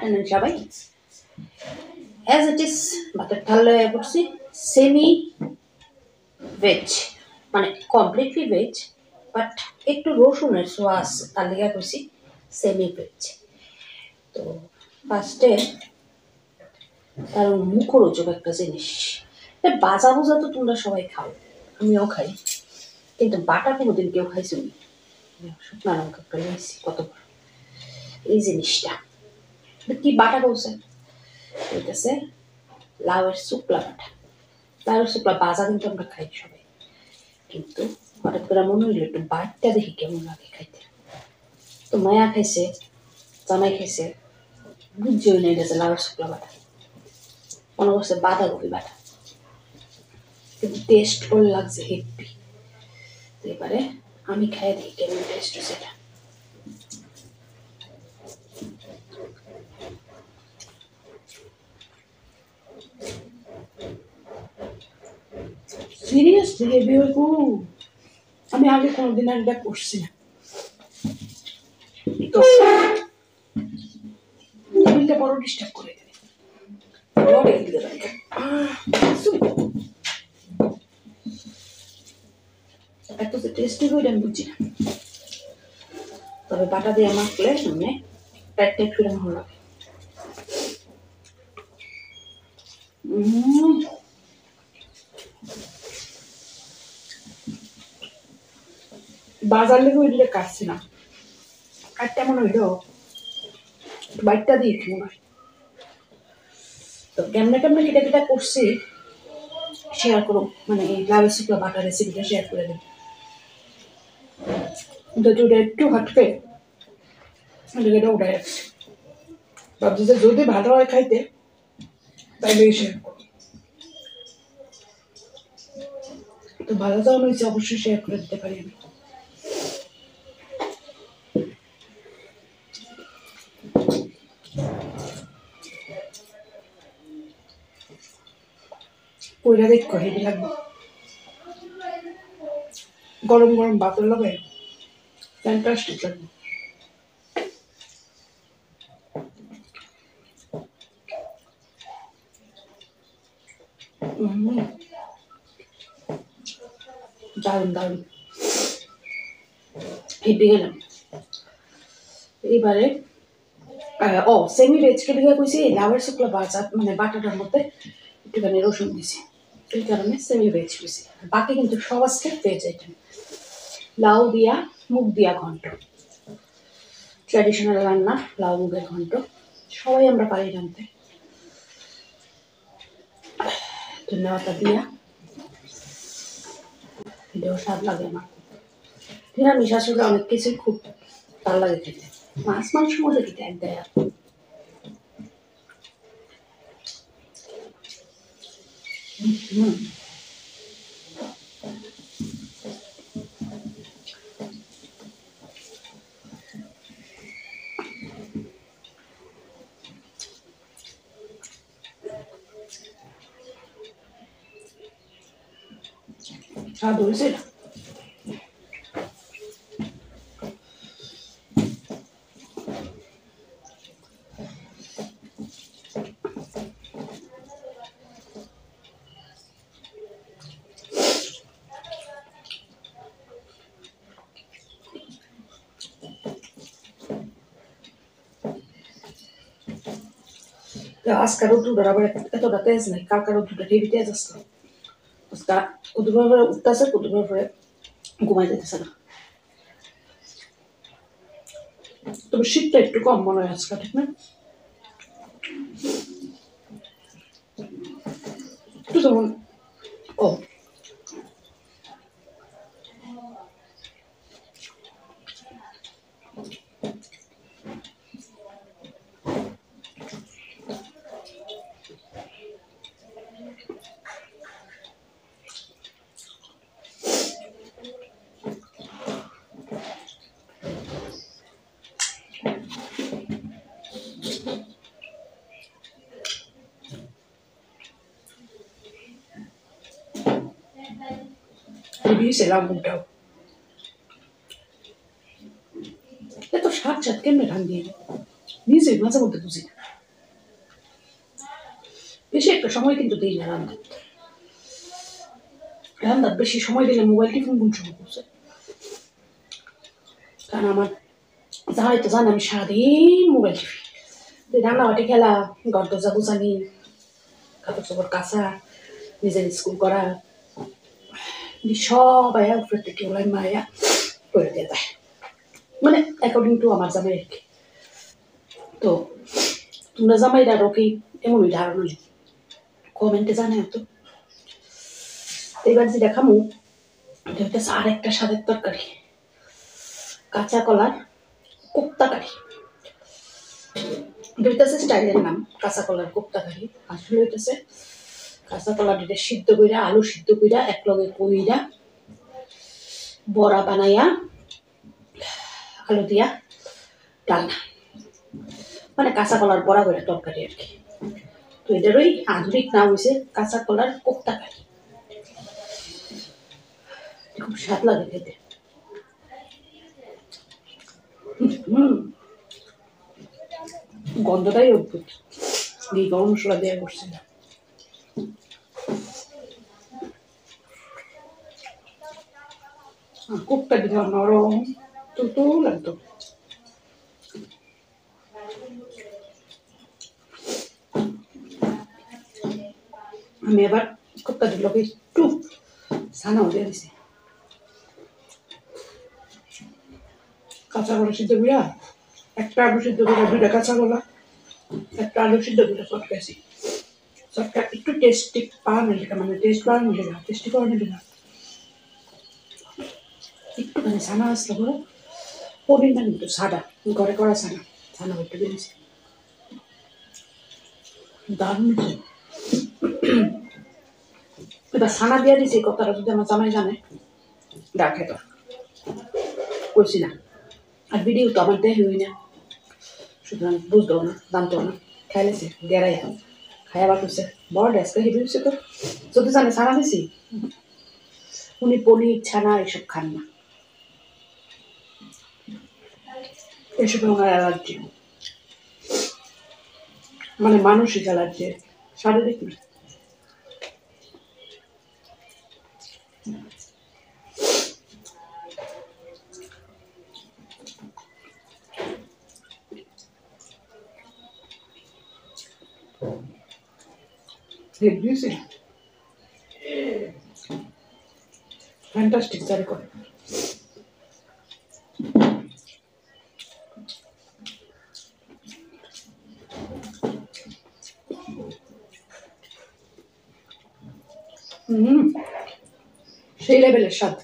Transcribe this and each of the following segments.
টানেন সবাই। As it is ভাতের থালা করছি সেমি ভেজ, মানে কমপ্লিটলি ভেজ, বাট একটু রসুনের সোয়াস তার লেগে করছি সেমি ভেজ। তো ফার্স্টে তার মুখরোচক একটা জিনিস, বাজা বোঝা তো তোমরা সবাই খাও, আমিও খাই, কিন্তু বাটা কোনোদিন কেউ খাইছো নি। শুকনা লঙ্কা খাইছি কতবার। এই জিনিসটা কি বাটা বলছে, বলতেছে লাউয়ের শুকলা বাটা। লাউয়ের শুকলা বাজা কিন্তু আমরা খাই সবাই, কিন্তু হঠাৎ করে মনে হইলো একটু বাটটা দেখি কেমন লাগে খাইতে। তো মায়া খাইছে, জামাই খাইছে, বুঝছি ওই এটা লাউয়ের শুকলা বাটা, মনে করছে বাঁধাকপি বাটা, কিন্তু টেস্ট করে লাগছে হেপি। এবারে আমি খাই দেখি কেমন টেস্ট সেটা। সিরিয়াসলি হেভি হইব, আমি আগে কোনোদিন আর এটা করছি না। তো টেবিলটা বড় ডিস্টার্ব করে দেবে, এত যে টেস্টি হইলে আমি বুঝি না, তবে বাটা দিয়ে মাখলে মানে প্যাট টাইট করে ভালো লাগে। বাজার লেগে ওই দিকে কাটছি না, কাটতে এমন হইল বাইকটা দিয়ে মনে হয়। তো কেমনে কেমনে কেটে কেটে করছি শেয়ার করো, মানে এই লাউয়ের শুকলা বাটা রেসিপিটা শেয়ার করে দেব। দুটোটা একটু হাটকে এটা উঠে যাচ্ছে, ভাবছি যে যদি ভালো হয় খাইতে তাইলে শেয়ার করো। তো ভালো তো হয়েছে, অবশ্যই শেয়ার করে দিতে পারি আমি। কইরা দেখ হেভি লাগবে, গরম গরম ভাতের লগে ফ্যান্টাস্টিক লাগবে। দারুণ দারুণ হেঁটে গেলাম। এবারে সেমি ভেজকে দিকে কইছি লাউয়ের শুকলা বাজা, মানে বাটাটার মধ্যে একটুখানি রসুন দিছি, এই কারণে সেমি ভেজ কইছি। বাকি কিন্তু সব আজকে ভেজ আইটেম। লাউ দিয়া মুগ দিয়া ঘন্ট, ট্র্যাডিশনাল রান্না, লাউ মুগের ঘন্ট সবাই আমরা পারি রাঁধতে। ধন্যবাদ দিয়া এটাও স্বাদ লাগে আমার। নিরামিষ আসলে অনেক কিছুই খুব ভালো লাগে খেতে, মাছ মাংসের মধ্যে খেতে এক দেয়। স্বাদ হয়েছে না? আজকাল রোদ্দুর আবার এতটা তেজ নাই, কালকার রোদ্দুরটা হেভি তেজ আসতো। আজকা কুদুর পরে উঠতেছে, কুদুর পরে ঘুমাই যেতেছে না। তবে শীতটা একটু কম মনে হয় আজকাল, ঠিক না? একটু যেমন ও হেভি লাউ মুগটাও এত স্বাদ স্বাদ কেমনে রান্ধি নিজে মাঝে মধ্যে বুঝি না। বেশি একটা সময় কিন্তু দিই না রান্নার বেশি সময় দিলে মোবাইল টিফিন কোন সময় করছে, কারণ আমার যাই তো জানে আমি সারাদিন মোবাইল টিফি, রান্নাবাটি খেলা, ঘর দরজা গুছানি, কাপড় চোপড় কাচা, নিজের স্কুল করা, সবাই উপরে থেকে ওলাই মায়া করে দিয়ে দেয়, মানে অ্যাকর্ডিং টু আমার জামাই আর কি। তো তোমরা জামাইরা কি এমনই ধারণা নেই, কমেন্টে জানাই তো। এবার যেটা খামু এটা হচ্ছে আর একটা স্বাদের তরকারি, কাঁচা কলার কোপ্তা কারি। এটা হচ্ছে স্টাইলের নাম, কাঁচা কলার কোপ্তা কারি। আসলে হইতেছে কাঁচা কলা দুটা সিদ্ধ কইরা, আলু সিদ্ধ কইরা একলগে কইরা বড়া বানাইয়া আলু দিয়া ডালনা, মানে কাঁচা কলার বড়া করে তরকারি আর কি। তো এটারই আধুনিক নাম হয়েছে কাঁচা কলার কোপ্তা কারি। খুব স্বাদ লাগে খেতে। গন্ধটাই অদ্ভুত, এই গরম মশলা দেওয়া করছে না। কোপ্তা দিলে নরম তো লাগতো। আমি এবার কোপ্তা দিল একটু ছানাও দিয়ে দিছি, কাঁচা কলা সিদ্ধ করিয়া, একটা আলু সিদ্ধ করে দুইটা কাঁচা কলা, একটা আলু সিদ্ধ করে চটকাইছি। চটকা একটু টেস্টি পাওয়ার লেগে, মানে টেস্ট পাওয়ার লেগে, টেস্টি পাওয়ার লেগে একটুখানি ছানা আসলে করে পনিরটা কিন্তু সাদা, ঘরে করা ছানা, ছানা একটু দিয়েছি, দারুণ। এবার ছানা দিয়ে দিছি, কথাটা যদি আমার জামাই জানে ডাকে তো করছি না, আর ভিডিও তো আমার দেখে হই না, সুতরাং বুঝতেও না, জানতেও না, খাইলেছে গেরাই খাইয়া করছে বড় ডেস্কে হেঁটে হচ্ছে। তো যদি জানে ছানা দিছি, উনি পনির ছানা এসব খান না, এসব ওনার অ্যালার্জি, মানে মানসিক অ্যালার্জি, শারীরিক না। ফ্যান্টাস্টিক জারি করে। সেই লেভেলের স্বাদ।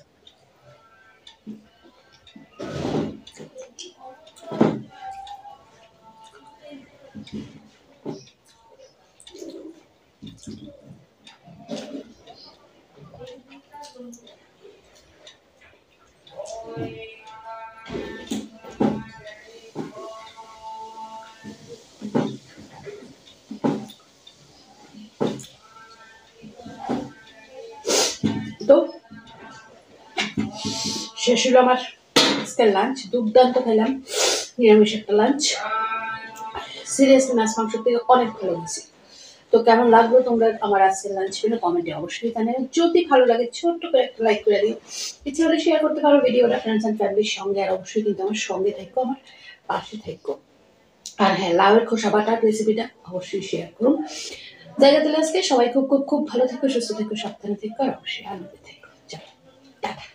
তো শেষ হলো আমার আজকের লাঞ্চ, দুর্দান্ত খেলাম, নিরামিষ একটা লাঞ্চ। সিরিয়াসলি মাছ মাংস থেকে অনেক ভালো হয়েছে। তো কেমন লাগলো তোমরা আমার আজকের লাঞ্চ মেনু কমেন্টে অবশ্যই জানাবে। যদি ভালো লাগে ছোট্ট করে একটা লাইক করে দিও, ইচ্ছে হলে শেয়ার করতে পারো ভিডিওটা ফ্রেন্ডস অ্যান্ড ফ্যামিলির সঙ্গে, আর অবশ্যই কিন্তু আমার সঙ্গে থাকো, আমার পাশে থাকো। আর হ্যাঁ, লাউয়ের খোসা বাটার রেসিপিটা অবশ্যই শেয়ার করুন। জায়গা দিলে আজকে সবাই খুব খুব খুব ভালো থেকো, সুস্থ থেকো, সাবধানে থেকো, আর অবশ্যই আনন্দে থেকো। চলো টাটা।